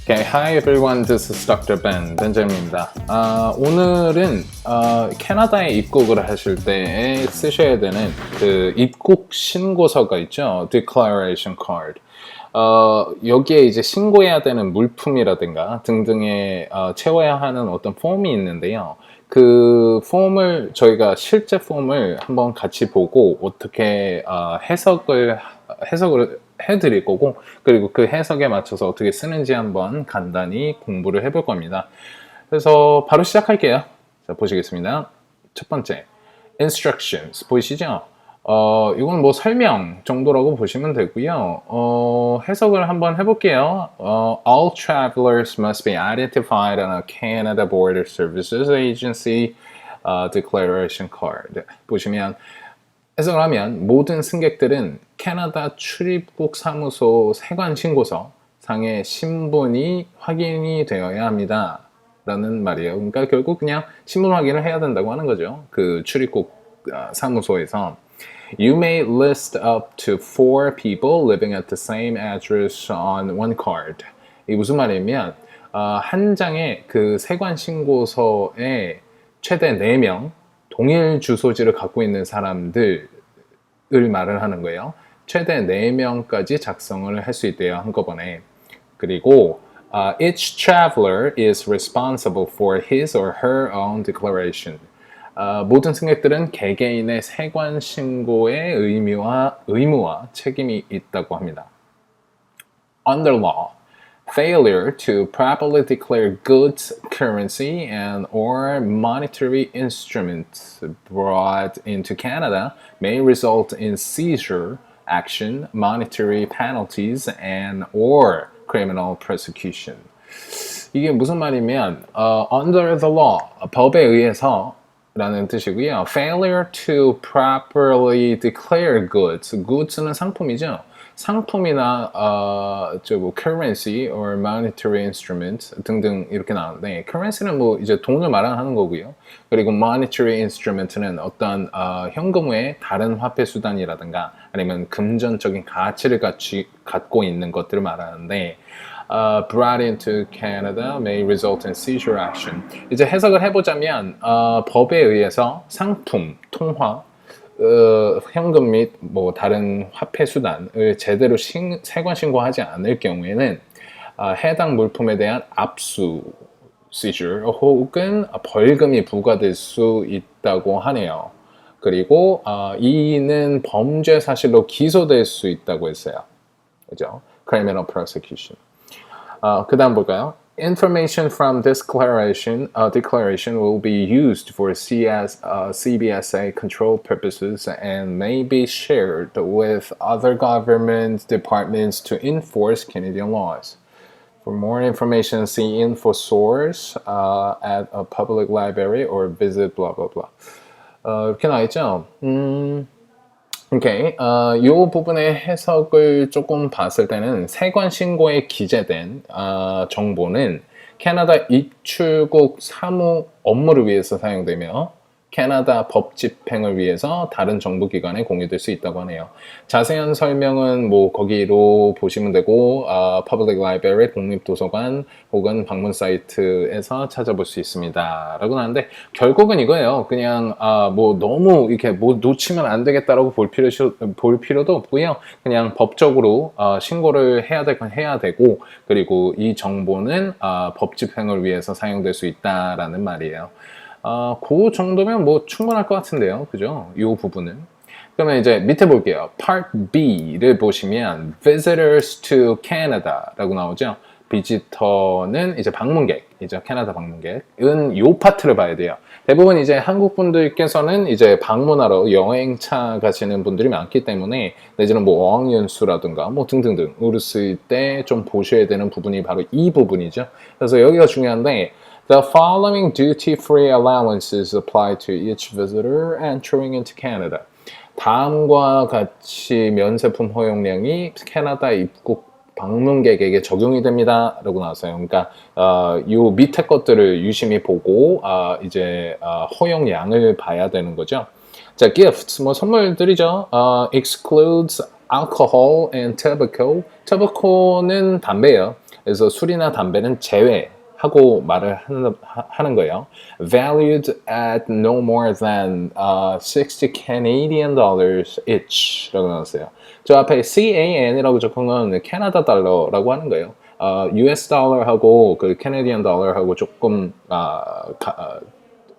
Okay, hi everyone, this is Dr. Ben, 벤잼입니다. 오늘은 캐나다에 입국을 하실 때 쓰셔야 되는 그 입국 신고서가 있죠. Declaration Card. 여기에 이제 신고해야 되는 물품이라든가 등등에 채워야 하는 어떤 폼이 있는데요. 그 폼을 저희가 실제 폼을 한번 같이 보고 어떻게 해석을 해드릴 거고, 그리고 그 해석에 맞춰서 어떻게 쓰는지 한번 간단히 공부를 해볼 겁니다. 그래서 바로 시작할게요. 자, 보시겠습니다. 첫 번째, instructions 보이시죠? 이건 뭐 설명 정도라고 보시면 되고요. 해석을 한번 해볼게요. All travelers must be identified on a Canada Border Services Agency declaration card. 보시면 해석을 하면 모든 승객들은 캐나다 출입국 사무소 세관 신고서 상의 신분이 확인이 되어야 합니다. 라는 말이에요. 그러니까 결국 그냥 신분 확인을 해야 된다고 하는 거죠. 그 출입국 사무소에서. You may list up to 4 people living at the same address on one card. 이게 무슨 말이냐면 한 장의 그 세관 신고서에 최대 4명 동일 주소지를 갖고 있는 사람들을 말을 하는 거예요. 최대 4명까지 작성을 할 수 있대요, 한꺼번에. 그리고 each traveler is responsible for his or her own declaration. 모든 승객들은 개개인의 세관 신고의 의무와 책임이 있다고 합니다. Under law, failure to properly declare goods, currency, and or monetary instruments brought into Canada may result in seizure action, monetary penalties, and or criminal prosecution. 이게 무슨 말이면 under the law, 법에 의해서 라는 뜻이고요. Failure to properly declare goods. goods는 상품이죠. 상품이나 뭐 currency or monetary instrument 등등 이렇게 나오는데, currency는 뭐 이제 돈을 말하는 거고요. 그리고 monetary instrument는 어떤 현금 외에 다른 화폐 수단이라든가 아니면 금전적인 가치를 갖고 있는 것들을 말하는데, brought into Canada may result in seizure action. 이제 해석을 해보자면 법에 의해서 상품, 통화, 현금 및 뭐 다른 화폐 수단을 제대로 세관 신고하지 않을 경우에는 해당 물품에 대한 압수, seizure 혹은 벌금이 부과될 수 있다고 하네요. 그리고 이는 범죄 사실로 기소될 수 있다고 했어요. 그죠? Criminal prosecution. 그 다음 볼까요? Information from this declaration will be used for CBSA control purposes and may be shared with other government departments to enforce Canadian laws. For more information, see InfoSource at a public library or visit blah blah blah. 이렇게 나와있죠? 오케이. 이 부분의 해석을 조금 봤을 때는 세관 신고에 기재된 정보는 캐나다 입출국 사무 업무를 위해서 사용되며 캐나다 법 집행을 위해서 다른 정부기관에 공유될 수 있다고 하네요. 자세한 설명은 뭐 거기로 보시면 되고 Public Library, 국립도서관 혹은 방문 사이트에서 찾아볼 수 있습니다. 라고 하는데 결국은 이거예요. 그냥 뭐 너무 이렇게 뭐 놓치면 안 되겠다라고 볼 필요도 없고요. 그냥 법적으로 신고를 해야 될 건 해야 되고, 그리고 이 정보는 법 집행을 위해서 사용될 수 있다라는 말이에요. 그 정도면 뭐 충분할 것 같은데요. 그죠? 이 부분은. 그러면 이제 밑에 볼게요. Part B를 보시면 Visitors to Canada 라고 나오죠. 비지터는 이제 방문객이죠. 캐나다 방문객은 이 파트를 봐야 돼요. 대부분 이제 한국 분들께서는 이제 방문하러 여행차 가시는 분들이 많기 때문에, 내지는 뭐 어학연수라든가 뭐 등등등 으르쓸 때 좀 보셔야 되는 부분이 바로 이 부분이죠. 그래서 여기가 중요한데, The following duty-free allowances apply to each visitor entering into Canada. 다음과 같이 면세품 허용량이 캐나다 입국 방문객에게 적용이 됩니다. 라고 나왔어요. 그러니까 요 밑에 것들을 유심히 보고 이제 허용량을 봐야 되는 거죠. 자, gifts, 뭐 선물들이죠. excludes alcohol and tobacco. tobacco는 담배예요. 그래서 술이나 담배는 제외하고 말을 하는 거예요. Valued at no more than 60 Canadian dollars each 라고 나왔어요. 저 앞에 CAN이라고 적은 건 캐나다 달러라고 하는 거예요. US 달러하고 그 캐네디언 달러하고 조금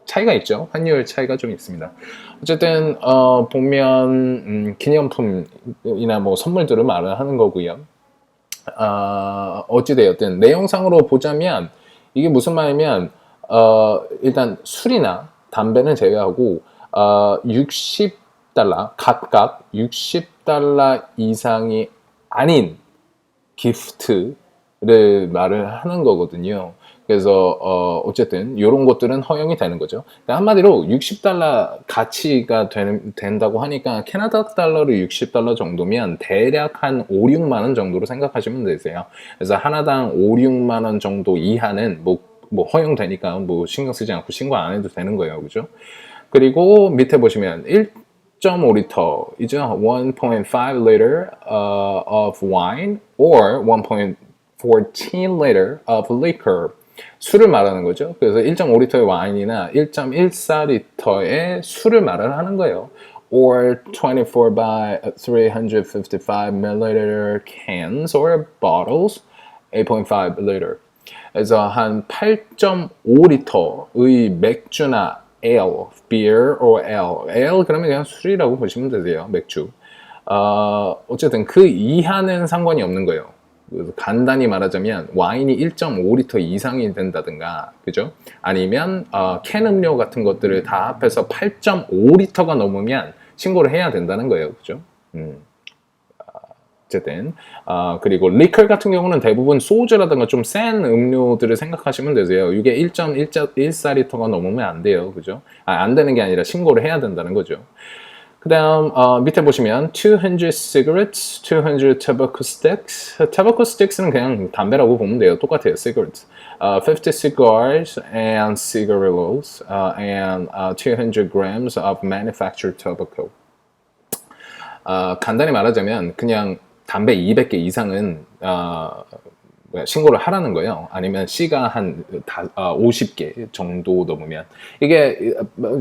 차이가 있죠. 환율 차이가 좀 있습니다. 어쨌든 보면 기념품이나 뭐 선물들을 말을 하는 거고요. 어찌되었든 내용상으로 보자면 이게 무슨 말이면 일단 술이나 담배는 제외하고 60달러 각각 60달러 이상이 아닌 기프트를 말을 하는 거거든요. 그래서 어쨌든 이런 것들은 허용이 되는 거죠. 한마디로 60달러 가치가 된다고 하니까 캐나다 달러로 60달러 정도면 대략 한 5, 6만 원 정도로 생각하시면 되세요. 그래서 하나당 5, 6만 원 정도 이하는 뭐 허용되니까 뭐 신경 쓰지 않고 신고 안 해도 되는 거예요. 그죠? 그리고 밑에 보시면 1.5리터 이죠. 1.5 liter of wine or 1.14 liter of liquor. 술을 말하는 거죠. 그래서 1.5리터의 와인이나 1.14리터의 술을 말을 하는 거예요. Or 24 by 355 milliliter cans or bottles, 8.5 liter. 그래서 한 8.5리터의 맥주나 ale, beer or ale. ale 그러면 그냥 술이라고 보시면 되세요. 맥주. 어쨌든 그 이하는 상관이 없는 거예요. 간단히 말하자면 와인이 1.5리터 이상이 된다든가, 그죠? 아니면 캔 음료 같은 것들을 다 합해서 8.5리터가 넘으면 신고를 해야 된다는 거예요, 그죠? 어쨌든 그리고 리커 같은 경우는 대부분 소주라든가 좀 센 음료들을 생각하시면 되세요. 이게 1.14리터가 넘으면 안 돼요, 그죠? 안 되는 게 아니라 신고를 해야 된다는 거죠. 그 다음 밑에 보시면 200 cigarettes, 200 tobacco sticks. tobacco sticks는 그냥 담배라고 보면 돼요. 똑같아요. cigarettes. 50 cigars and cigarillos and 200 grams of manufactured tobacco. 간단히 말하자면 그냥 담배 200개 이상은 신고를 하라는 거예요. 아니면 C가 한 50개 정도 넘으면. 이게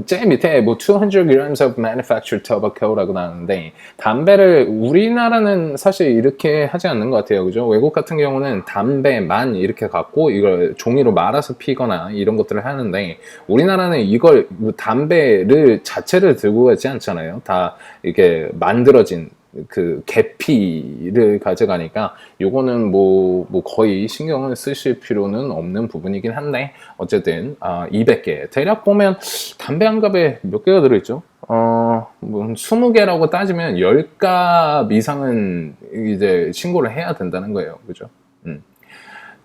제일 밑에 뭐 200 grams of manufactured tobacco라고 나오는데 담배를 우리나라는 사실 이렇게 하지 않는 것 같아요. 그죠? 외국 같은 경우는 담배만 이렇게 갖고 이걸 종이로 말아서 피거나 이런 것들을 하는데 우리나라는 이걸 담배를 자체를 들고 가지 않잖아요. 다 이렇게 만들어진 그 계피를 가져가니까 요거는 뭐 거의 신경을 쓰실 필요는 없는 부분이긴 한데 어쨌든 200개 대략 보면 담배 한 갑에 몇 개가 들어있죠? 뭐 20개라고 따지면 10갑 이상은 이제 신고를 해야 된다는 거예요. 그죠?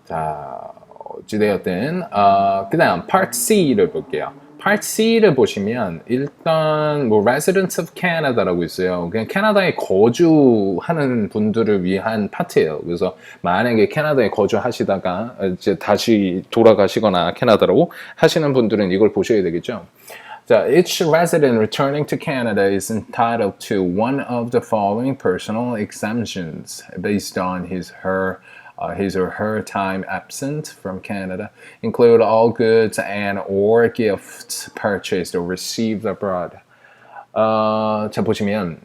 자, 어찌되었든 그 다음 Part C를 볼게요. Part C를 보시면 일단 뭐 Residents of Canada라고 있어요. 그냥 캐나다에 거주하는 분들을 위한 파트예요. 그래서 만약에 캐나다에 거주하시다가 이제 다시 돌아가시거나 캐나다로 하시는 분들은 이걸 보셔야 되겠죠. 자, each resident returning to Canada is entitled to one of the following personal exemptions based on his or her time absent from Canada, include all goods and or gifts purchased or received abroad. 자 보시면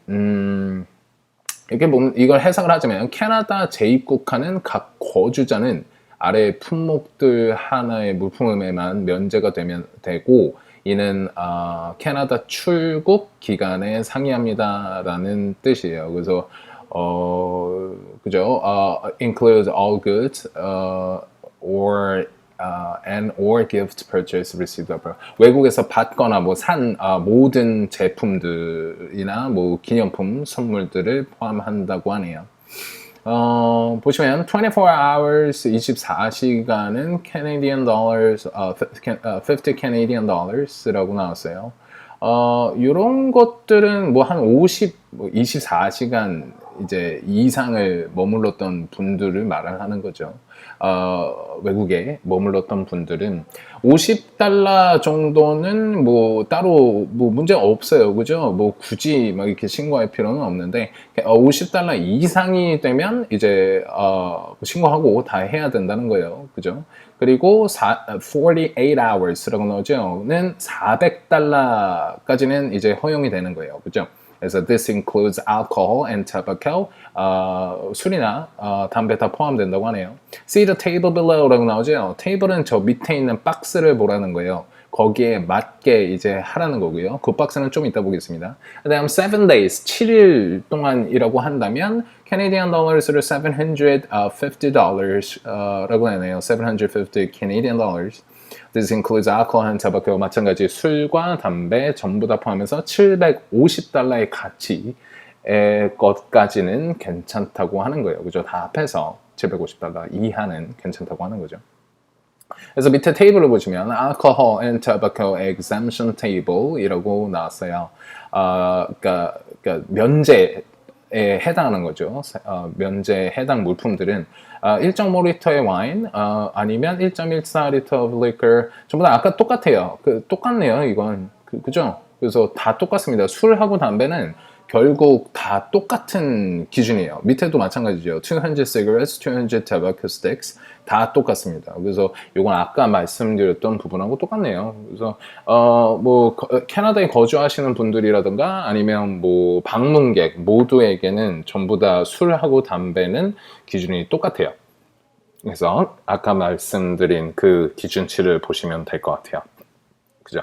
이걸 해석을 하자면 캐나다 재입국하는 각 거주자는 아래 품목들 하나의 물품에만 면제가 되고 이는 캐나다 출국 기간에 상이합니다라는 뜻이에요. 그래서 그죠? includes all goods or and or gift purchase received abroad. 외국에서 받거나 뭐 산 모든 제품들이나 뭐 기념품 선물들을 포함한다고 하네요. 보시면 24 hours 24시간은 Canadian dollars 50 Canadian dollars라고 나왔어요. 이런 것들은 뭐 한 24시간 이제 이상을 머물렀던 분들을 말을 하는 거죠. 외국에 머물렀던 분들은 50달러 정도는 뭐 따로 뭐 문제 없어요. 그죠? 뭐 굳이 막 이렇게 신고할 필요는 없는데 50달러 이상이 되면 이제 신고하고 다 해야 된다는 거예요. 그죠? 그리고 48 hours라고 나오죠.는 400달러까지는 이제 허용이 되는 거예요. 그죠? 그래서 this includes alcohol and tobacco. 술이나 담배 다 포함된다고 하네요. See the table below라고 나오죠. 테이블은 저 밑에 있는 박스를 보라는 거예요. 거기에 맞게 이제 하라는 거고요. 그 박스는 좀 이따 보겠습니다. 그다음 7 days, 7일 동안이라고 한다면 Canadian dollars를 $750라고 하네요. 750 Canadian dollars. This includes alcohol and tobacco. 마찬가지 술과 담배 전부 다 포함해서 750달러의 가치의 것까지는 괜찮다고 하는 거예요. 그죠? 다 합해서 750달러 이하는 괜찮다고 하는 거죠. 그래서 밑에 테이블을 보시면 Alcohol and Tobacco Exemption Table 이라고 나왔어요. 그러니까 면제에 해당하는 거죠. 면제에 해당 물품들은 1.5리터의 와인, 아니면 1.14리터 of liquor, 전부 다 아까 똑같아요. 똑같네요, 이건. 그죠? 그래서 다 똑같습니다. 술하고 담배는 결국 다 똑같은 기준이에요. 밑에도 마찬가지죠. 200 cigarettes, 200 tobacco sticks 다 똑같습니다. 그래서 이건 아까 말씀드렸던 부분하고 똑같네요. 그래서 뭐 캐나다에 거주하시는 분들이라든가 아니면 뭐 방문객 모두에게는 전부 다 술하고 담배는 기준이 똑같아요. 그래서 아까 말씀드린 그 기준치를 보시면 될 것 같아요. 그죠?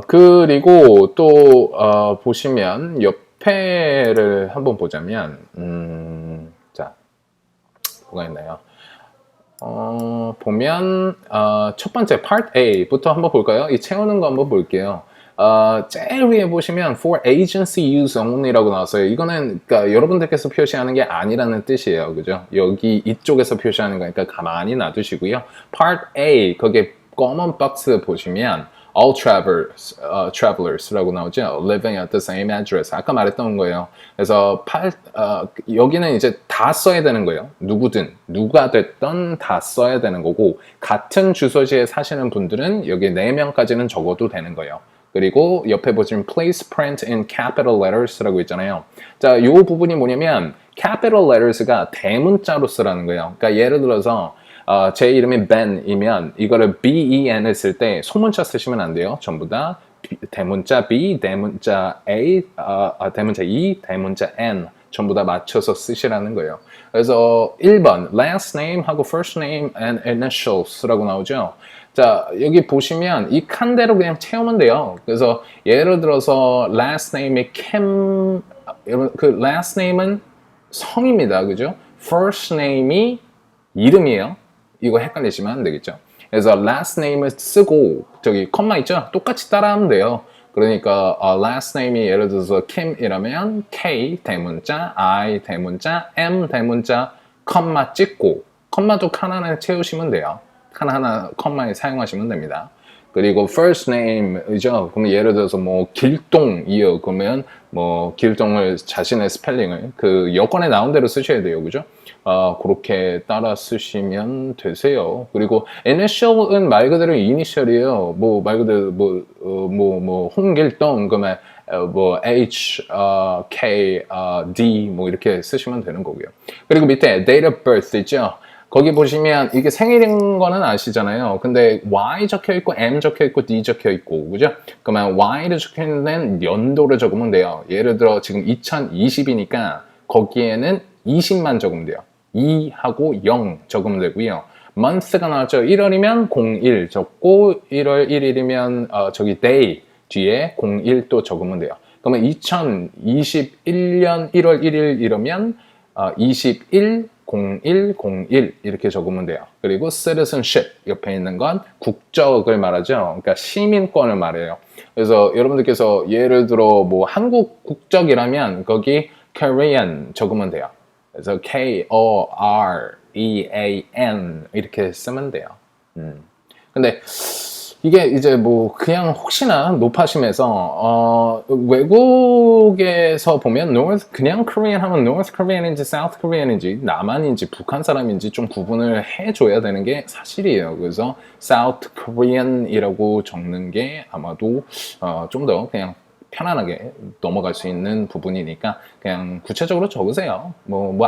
그리고 또 보시면 옆에를 한번 보자면 자 뭐가 있나요? 보면 첫 번째 Part A부터 한번 볼까요? 이 채우는 거 한번 볼게요. 제일 위에 보시면 For agency use only라고 나왔어요. 이거는 그러니까 여러분들께서 표시하는 게 아니라는 뜻이에요. 그죠? 여기 이쪽에서 표시하는 거니까 가만히 놔두시고요. Part A 거기에 검은 박스 보시면 All travelers라고 나오죠. Living at the same address. 아까 말했던 거예요. 그래서 여기는 이제 다 써야 되는 거예요. 누구든 누가 됐던 다 써야 되는 거고 같은 주소지에 사시는 분들은 여기 4명까지는 적어도 되는 거예요. 그리고 옆에 보시면 Please print in capital letters라고 있잖아요. 자, 이 부분이 뭐냐면 capital letters가 대문자로 쓰라는 거예요. 그러니까 예를 들어서 제 이름이 Ben이면 이거를 B-E-N을 쓸 때 소문자 쓰시면 안 돼요. 전부 다 대문자 B, 대문자 A, 대문자 E, 대문자 N 전부 다 맞춰서 쓰시라는 거예요. 그래서 1번 last name 하고 first name and initials라고 나오죠. 자, 여기 보시면 이 칸대로 그냥 채우면 돼요. 그래서 예를 들어서 last name이 Kim, 그 last name은 성입니다. 그죠? first name이 이름이에요. 이거 헷갈리시면 안 되겠죠. 그래서 last name을 쓰고 저기 컴마 있죠? 똑같이 따라하면 돼요. 그러니까 last name이 예를 들어서 Kim이라면 K 대문자, I 대문자, M 대문자, 컴마 찍고 컴마도 칸 하나 채우시면 돼요. 칸 하나 컴마에 사용하시면 됩니다. 그리고 first name이죠. 그럼 예를 들어서 뭐 길동이요. 그러면 뭐 길동을 자신의 스펠링을 그 여권에 나온 대로 쓰셔야 돼요. 그죠? 그렇게 따라 쓰시면 되세요. 그리고 initial은 말 그대로 이니셜이에요. 뭐 말 그대로 뭐 홍길동 그러면 뭐 H, K, D 뭐 이렇게 쓰시면 되는 거고요. 그리고 밑에 date of birth 있죠. 거기 보시면 이게 생일인 거는 아시잖아요. 근데 Y 적혀 있고 M 적혀 있고 D 적혀 있고 그죠? 그러면 Y를 적혀 있는 데는 연도를 적으면 돼요. 예를 들어 지금 2020이니까 거기에는 20만 적으면 돼요. 2하고 0 적으면 되고요. month가 나왔죠. 1월이면 01 적고 1월 1일이면 저기 day 뒤에 01 또 적으면 돼요. 그러면 2021년 1월 1일 이러면 21 0101 이렇게 적으면 돼요. 그리고 citizenship 옆에 있는 건 국적을 말하죠. 그러니까 시민권을 말해요. 그래서 여러분들께서 예를 들어 뭐 한국 국적이라면 거기 Korean 적으면 돼요. 그래서 K-O-R-E-A-N 이렇게 쓰면 돼요. 근데 이게 이제 뭐 그냥 혹시나 높아심에서 외국에서 보면 그냥 Korean 하면 North Korean인지 South Korean인지 남한인지 북한 사람인지 좀 구분을 해줘야 되는 게 사실이에요. 그래서 South Korean이라고 적는 게 아마도 좀 더 그냥 편안하게 넘어갈 수 있는 부분이니까 그냥 구체적으로 적으세요. 뭐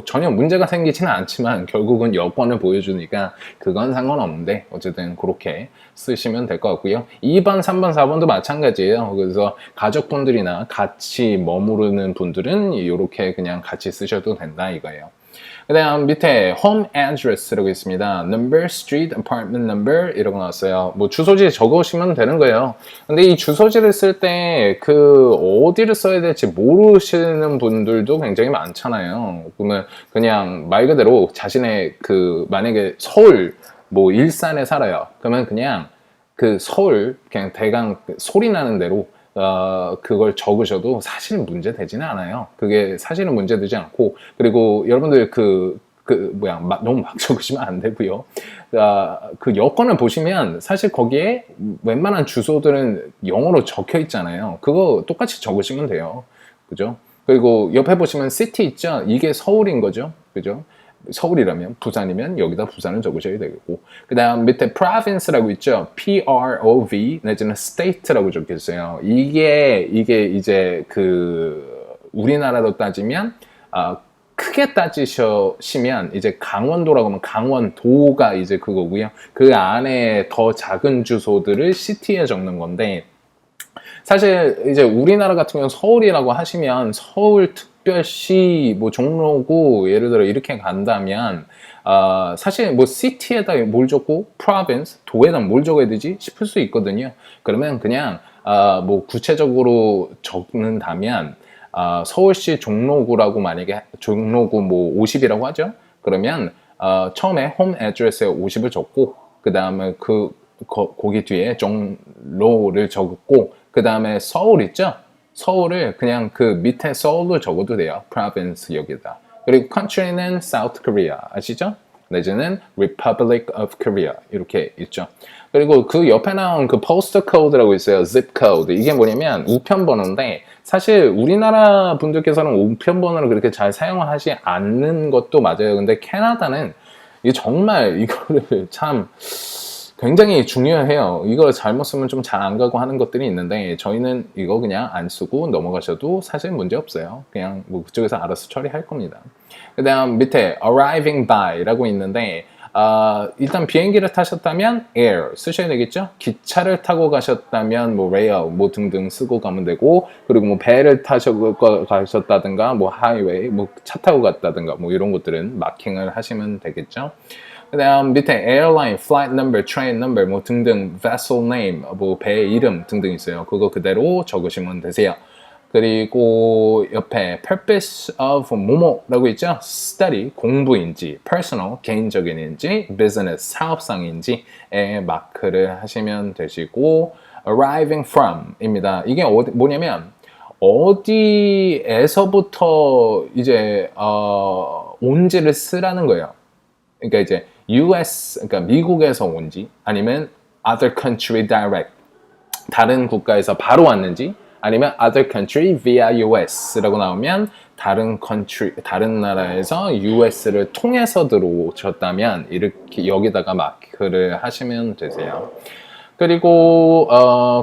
전혀 문제가 생기지는 않지만 결국은 여권을 보여주니까 그건 상관없는데 어쨌든 그렇게 쓰시면 될 것 같고요. 2번, 3번, 4번도 마찬가지예요. 그래서 가족분들이나 같이 머무르는 분들은 이렇게 그냥 같이 쓰셔도 된다 이거예요. 그 다음 밑에 home address라고 있습니다. number, street, apartment number 이라고 나왔어요. 뭐 주소지 적으시면 되는 거예요. 근데 이 주소지를 쓸 때 그 어디를 써야 될지 모르시는 분들도 굉장히 많잖아요. 그러면 그냥 말 그대로 자신의 그 만약에 서울 뭐 일산에 살아요. 그러면 그냥 그 서울 그냥 대강 소리 나는 대로 그걸 적으셔도 사실 문제 되지는 않아요. 그게 사실은 문제 되지 않고, 그리고 여러분들 너무 막 적으시면 안 되고요. 그 여권을 보시면 사실 거기에 웬만한 주소들은 영어로 적혀 있잖아요. 그거 똑같이 적으시면 돼요. 그죠? 그리고 옆에 보시면 city 있죠? 이게 서울인 거죠. 그죠? 서울이라면 부산이면 여기다 부산을 적으셔야 되겠고, 그 다음 밑에 province라고 있죠. PROV 내지는 state라고 적혀 있어요. 이게 이제 그 우리나라로 따지면 크게 따지시면 이제 강원도라고 하면 강원도가 이제 그거고요. 그 안에 더 작은 주소들을 시티에 적는 건데, 사실 이제 우리나라 같은 경우는 서울이라고 하시면 서울특별시 뭐 종로구 예를 들어 이렇게 간다면 사실 뭐 시티에다 뭘 적고 province 도에다 뭘 적어야 되지 싶을 수 있거든요. 그러면 그냥 뭐 구체적으로 적는다면 서울시 종로구라고 만약에 종로구 뭐 50이라고 하죠. 그러면 처음에 홈 애드레스에 50을 적고 그 다음에 거기 뒤에 종로를 적고 그 다음에 서울 있죠? 서울을 그냥 그 밑에 서울로 적어도 돼요. province 여기다. 그리고 country는 South Korea 아시죠? 내지는 Republic of Korea 이렇게 있죠. 그리고 그 옆에 나온 그 postal code라고 있어요. zip code. 이게 뭐냐면 우편번호인데 사실 우리나라 분들께서는 우편번호를 그렇게 잘 사용하지 않는 것도 맞아요. 근데 캐나다는 이게 정말 이거를 참 굉장히 중요해요. 이걸 잘못 쓰면 좀 잘 안 가고 하는 것들이 있는데 저희는 이거 그냥 안 쓰고 넘어가셔도 사실 문제 없어요. 그냥 뭐 그쪽에서 알아서 처리할 겁니다. 그 다음 밑에 arriving by라고 있는데 일단 비행기를 타셨다면 air 쓰셔야 되겠죠? 기차를 타고 가셨다면 뭐 rail 뭐 등등 쓰고 가면 되고, 그리고 뭐 배를 가셨다든가 뭐 highway 뭐 차 타고 갔다든가 뭐 이런 것들은 마킹을 하시면 되겠죠? 그 다음 밑에 airline, flight number, train number 뭐 등등 vessel name 뭐 배 이름 등등 있어요. 그거 그대로 적으시면 되세요. 그리고 옆에 purpose of 뭐뭐라고 있죠? study, 공부인지, personal, 개인적인인지, business, 사업상인지에 마크를 하시면 되시고, arriving from 입니다. 이게 뭐냐면 어디에서부터 이제 온지를 쓰라는 거예요. 그러니까 이제 US, 그러니까 미국에서 온지 아니면 other country direct, 다른 국가에서 바로 왔는지, 아니면 other country via US라고 나오면 다른 나라에서 US를 통해서 들어오셨다면 이렇게 여기다가 마크를 하시면 되세요. 그리고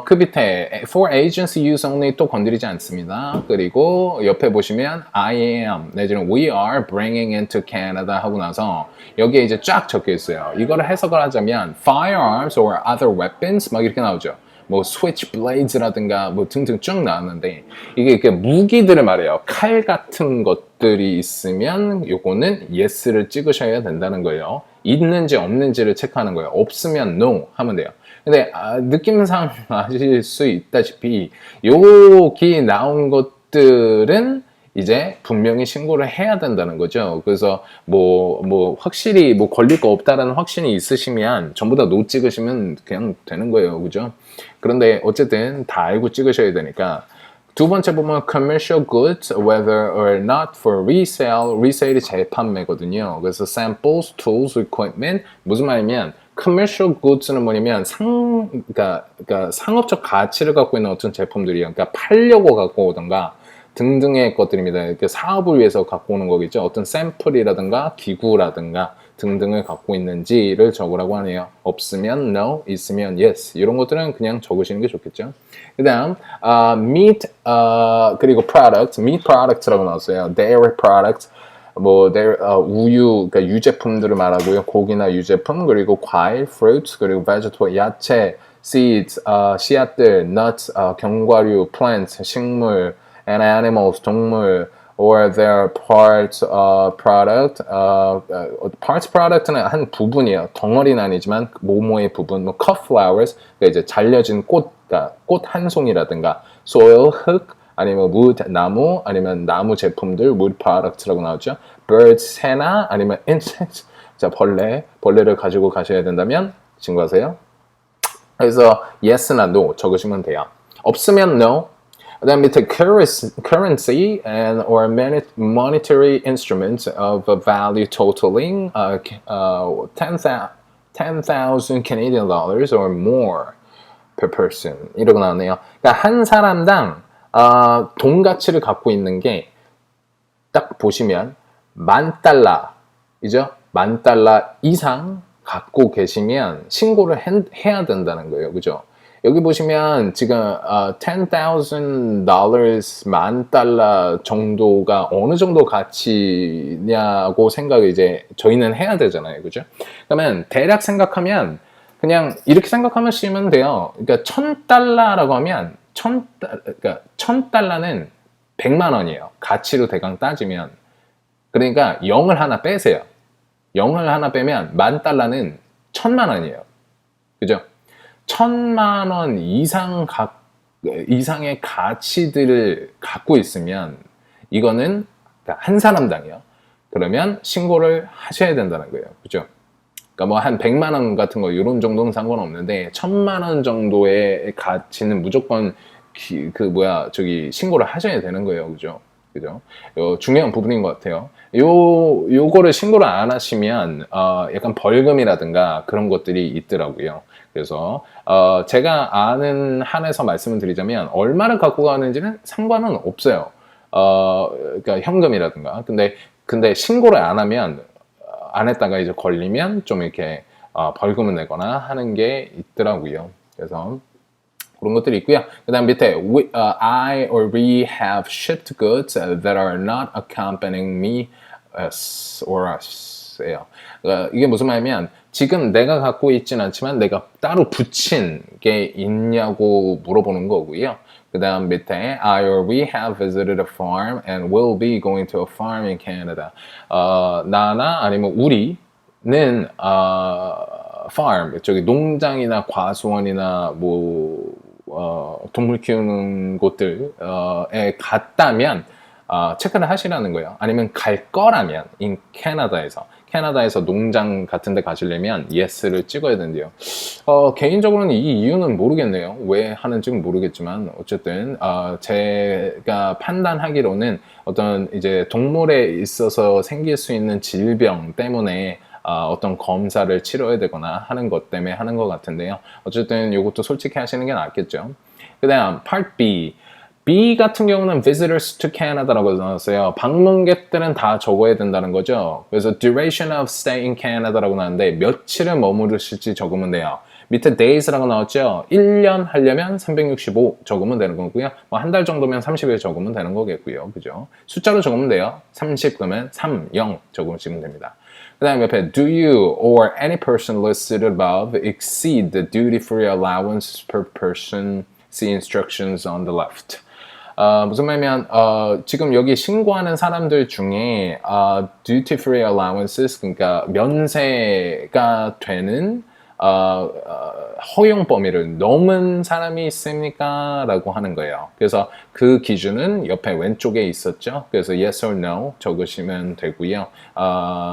그 밑에 for agency use only 또 건드리지 않습니다. 그리고 옆에 보시면 I am 내지는 we are bringing into Canada 하고 나서 여기에 이제 쫙 적혀 있어요. 이거를 해석을 하자면 firearms or other weapons 막 이렇게 나오죠. 뭐 switchblades라든가 뭐 등등 쭉 나왔는데 이게 이렇게 무기들을 말해요. 칼 같은 것들이 있으면 요거는 yes를 찍으셔야 된다는 거예요. 있는지 없는지를 체크하는 거예요. 없으면 no 하면 돼요. 근데 느낌상 아실 수 있다시피 여기 나온 것들은 이제 분명히 신고를 해야 된다는 거죠. 그래서 뭐 확실히 뭐 걸릴 거 없다라는 확신이 있으시면 전부 다 no 찍으시면 그냥 되는 거예요. 그죠? 그런데 어쨌든 다 알고 찍으셔야 되니까. 두 번째 보면 commercial goods, whether or not for resale, resale이 재판매거든요. 그래서 samples, tools, equipment 무슨 말이면 commercial goods는 뭐냐면 그러니까 상업적 가치를 갖고 있는 어떤 제품들이요. 그러니까 팔려고 갖고 오던가 등등의 것들입니다. 이렇게 사업을 위해서 갖고 오는 거겠죠. 어떤 샘플이라든가 기구라든가 등등을 갖고 있는지를 적으라고 하네요. 없으면 no, 있으면 yes. 이런 것들은 그냥 적으시는 게 좋겠죠. 그 다음 meat 그리고 product, meat product라고 나왔어요. dairy product, 뭐 우유, 그러니까 유제품들을 말하고요. 고기나 유제품, 그리고 과일, fruits, 그리고 vegetable, 야채, seeds, 씨앗들, nuts, 견과류, plants, 식물, and animals, 동물, or their parts product. parts product는 한 부분이에요. 덩어리는 아니지만 모모의 부분. 뭐 cut flowers, 그러니까 이제 잘려진 꽃, 그러니까 꽃 한 송이라든가 soil, 흙, 아니면 wood, 나무, 아니면 나무 제품들, wood product라고 나오죠. birds, 새나, 아니면 insects, 자 벌레를 가지고 가셔야 된다면 친구하세요. 그래서 yes나 no 적으시면 돼요. 없으면 no. 그다음 밑에 currency and or monetary instruments of a value totaling 10,000 Canadian dollars or more per person 이러고 나오네요. 그러니까 한 사람당 돈 가치를 갖고 있는 게 딱 보시면 $10,000이죠. $10,000 이상 갖고 계시면 신고를 해야 된다는 거예요. 그죠? 여기 보시면 지금 $10,000 $10,000 정도가 어느 정도 가치냐고 생각을 이제 저희는 해야 되잖아요. 그죠? 그러면 대략 생각하면 그냥 이렇게 생각하시면 돼요. 그러니까 $1,000라고 하면 그러니까 $1,000는 100만 원이에요. 가치로 대강 따지면. 그러니까 0을 하나 빼세요. 0을 하나 빼면 $10,000는 1,000만 원이에요. 그죠? 1,000만 원 이상의 가치들을 갖고 있으면 이거는 한 사람당이요. 그러면 신고를 하셔야 된다는 거예요. 그죠? 그러니까 뭐 한 100만 원 같은 거 이런 정도는 상관없는데 1,000만 원 정도의 가치는 무조건 신고를 하셔야 되는 거예요. 그죠? 그죠? 중요한 부분인 것 같아요. 요거를 신고를 안 하시면 약간 벌금이라든가 그런 것들이 있더라고요. 그래서 제가 아는 한에서 말씀을 드리자면 얼마를 갖고 가는지는 상관은 없어요. 그러니까 현금이라든가. 근데 신고를 안 하면 안 했다가 이제 걸리면 좀 이렇게 벌금을 내거나 하는 게 있더라고요. 그래서 그런 것들이 있고요. 그 다음 밑에 I or we have shipped goods that are not accompanying me or us 예요. 이게 무슨 말이냐면 지금 내가 갖고 있진 않지만 내가 따로 붙인 게 있냐고 물어보는 거고요. 그 다음 밑에 I or we have visited a farm and will be going to a farm in Canada. 나나 아니면 우리는 farm, 저기 농장이나 과수원이나 동물 키우는 곳들에 갔다면 체크를 하시라는 거예요. 아니면 갈 거라면 캐나다에서 농장 같은 데 가시려면 yes를 찍어야 된대요. 개인적으로는 이 이유는 모르겠네요. 왜 하는지는 모르겠지만 어쨌든 제가 판단하기로는 어떤 이제 동물에 있어서 생길 수 있는 질병 때문에 어떤 검사를 치러야 되거나 하는 것 때문에 하는 것 같은데요. 어쨌든 이것도 솔직히 하시는 게 낫겠죠. 그 다음 Part B. B 같은 경우는 visitors to Canada라고 나왔어요. 방문객들은 다 적어야 된다는 거죠. 그래서 duration of stay in Canada라고 나왔는데 며칠을 머무르실지 적으면 돼요. 밑에 days라고 나왔죠. 1년 하려면 365 적으면 되는 거고요. 뭐 한 달 정도면 30일 적으면 되는 거겠고요. 그죠? 숫자로 적으면 돼요. 30 그러면 30 적으시면 됩니다. 그 다음에 옆에 do you or any person listed above exceed the duty-free allowance per person? See instructions on the left. 무슨 말이냐면 지금 여기 신고하는 사람들 중에 duty-free allowances, 그러니까 면세가 되는 허용 범위를 넘은 사람이 있습니까? 라고 하는 거예요. 그래서 그 기준은 옆에 왼쪽에 있었죠. 그래서 yes or no 적으시면 되고요.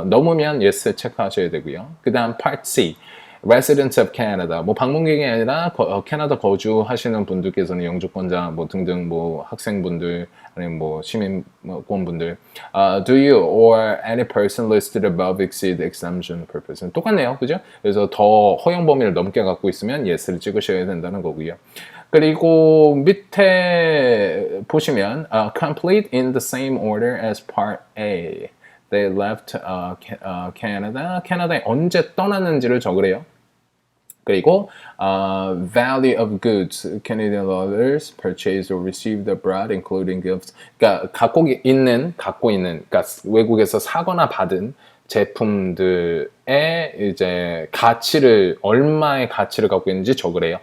넘으면 yes 체크하셔야 되고요. 그 다음 part C. residents of Canada, 뭐 방문객이 아니라 캐나다 거주하시는 분들께서는 영주권자 뭐 등등 뭐 학생분들 아니면 뭐 시민권분들, do you or any person listed above exceed exemption purpose? 똑같네요, 그죠? 그래서 더 허용 범위를 넘게 갖고 있으면 yes를 찍으셔야 된다는 거고요. 그리고 밑에 보시면 complete in the same order as part A. They left Canada. 캐나다에 언제 떠났는지를 적으래요. 그리고 value of goods Canadian dollars purchased or received abroad, including gifts. 그러니까 갖고 있는, 그러니까 외국에서 사거나 받은 제품들의 이제 가치를 얼마의 가치를 갖고 있는지 적으래요.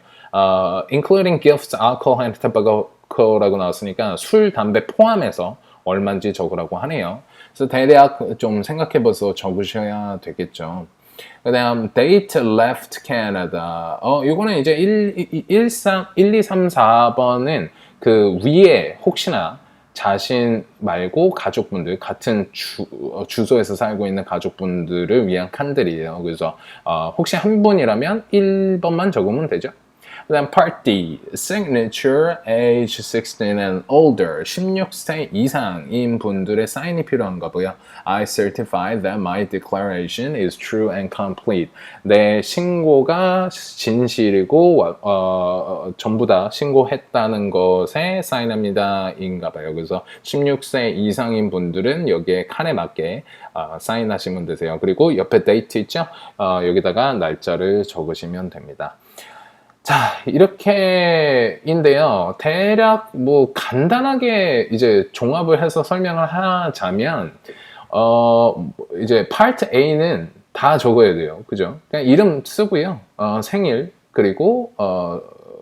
including gifts, alcohol and tobacco라고 나왔으니까 술, 담배 포함해서 얼마인지 적으라고 하네요. 그래서 대략 좀 생각해봐서 적으셔야 되겠죠. 그 다음 date left Canada. 이거는 이제 1, 2, 3, 4번은 그 위에 혹시나 자신 말고 가족분들, 같은 주소에서 살고 있는 가족분들을 위한 칸들이에요. 그래서 혹시 한 분이라면 1번만 적으면 되죠. 그 다음 Part D, signature age 16 and older, 16세 이상인 분들의 사인이 필요한가 보요. I certify that my declaration is true and complete. 내 신고가 진실이고 전부 다 신고했다는 것에 사인합니다 인가 봐요. 그래서 16세 이상인 분들은 여기에 칸에 맞게 사인하시면 되세요. 그리고 옆에 데이트 있죠? 여기다가 날짜를 적으시면 됩니다. 자, 이렇게인데요. 대략 뭐 간단하게 이제 종합을 해서 설명을 하자면, 이제 파트 A는 다 적어야 돼요. 그죠? 그냥 이름 쓰고요. 생일, 그리고,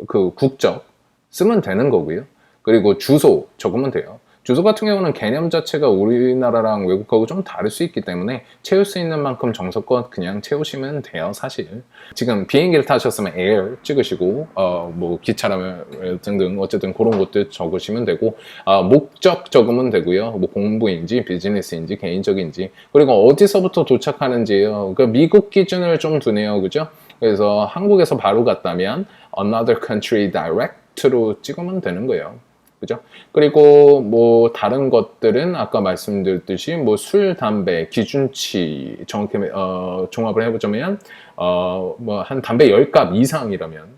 그 국적 쓰면 되는 거고요. 그리고 주소 적으면 돼요. 주소 같은 경우는 개념 자체가 우리나라랑 외국하고 좀 다를 수 있기 때문에 채울 수 있는 만큼 정석껏 그냥 채우시면 돼요, 사실. 지금 비행기를 타셨으면 air 찍으시고, 뭐 기차라면 등등 어쨌든 그런 것들 적으시면 되고, 목적 적으면 되고요. 뭐 공부인지 비즈니스인지 개인적인지, 그리고 어디서부터 도착하는지요. 그 미국 기준을 좀 두네요, 그죠? 그래서 한국에서 바로 갔다면 another country direct로 찍으면 되는 거예요. 그죠? 그리고 뭐 다른 것들은 아까 말씀드렸듯이 뭐 술, 담배, 기준치 정확히 종합을 해보자면 뭐 한 담배 10갑 이상이라면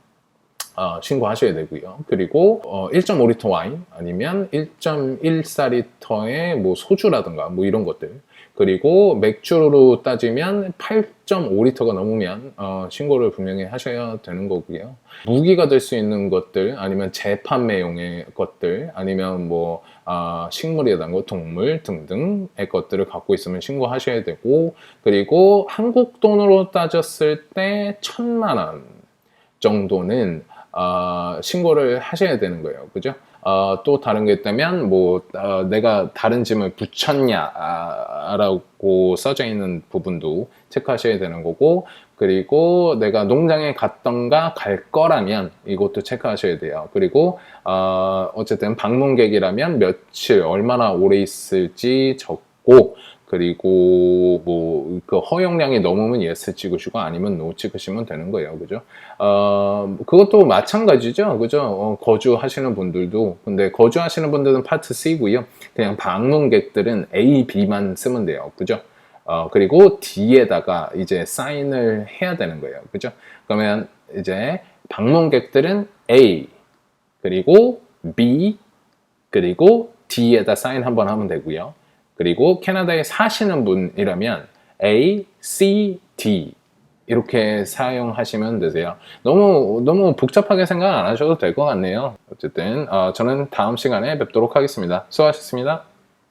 신고하셔야 되고요. 그리고 1.5리터 와인 아니면 1.14리터의 뭐 소주라든가 뭐 이런 것들. 그리고 맥주로 따지면 8.5리터가 넘으면 신고를 분명히 하셔야 되는 거고요. 무기가 될 수 있는 것들 아니면 재판매용의 것들 아니면 뭐 식물이라든가 동물 등등의 것들을 갖고 있으면 신고하셔야 되고, 그리고 한국 돈으로 따졌을 때 1,000만 원 정도는 신고를 하셔야 되는 거예요. 그죠? 또 다른 게 있다면 뭐 내가 다른 짐을 붙였냐라고 써져 있는 부분도 체크하셔야 되는 거고, 그리고 내가 농장에 갔던가 갈 거라면 이것도 체크하셔야 돼요. 그리고 어쨌든 방문객이라면 며칠 얼마나 오래 있을지 적고, 그리고 뭐 그 허용량이 넘으면 yes 찍으시고 아니면 no 찍으시면 되는 거예요. 그죠? 그것도 마찬가지죠. 그죠? 거주하시는 분들도. 근데 거주하시는 분들은 파트 C고요. 그냥 방문객들은 A, B만 쓰면 돼요. 그죠? 그리고 D에다가 이제 사인을 해야 되는 거예요. 그죠? 그러면 이제 방문객들은 A, 그리고 B, 그리고 D에다 사인 한번 하면 되고요. 그리고 캐나다에 사시는 분이라면 A, C, D 이렇게 사용하시면 되세요. 너무 복잡하게 생각 안 하셔도 될 것 같네요. 어쨌든 저는 다음 시간에 뵙도록 하겠습니다. 수고하셨습니다.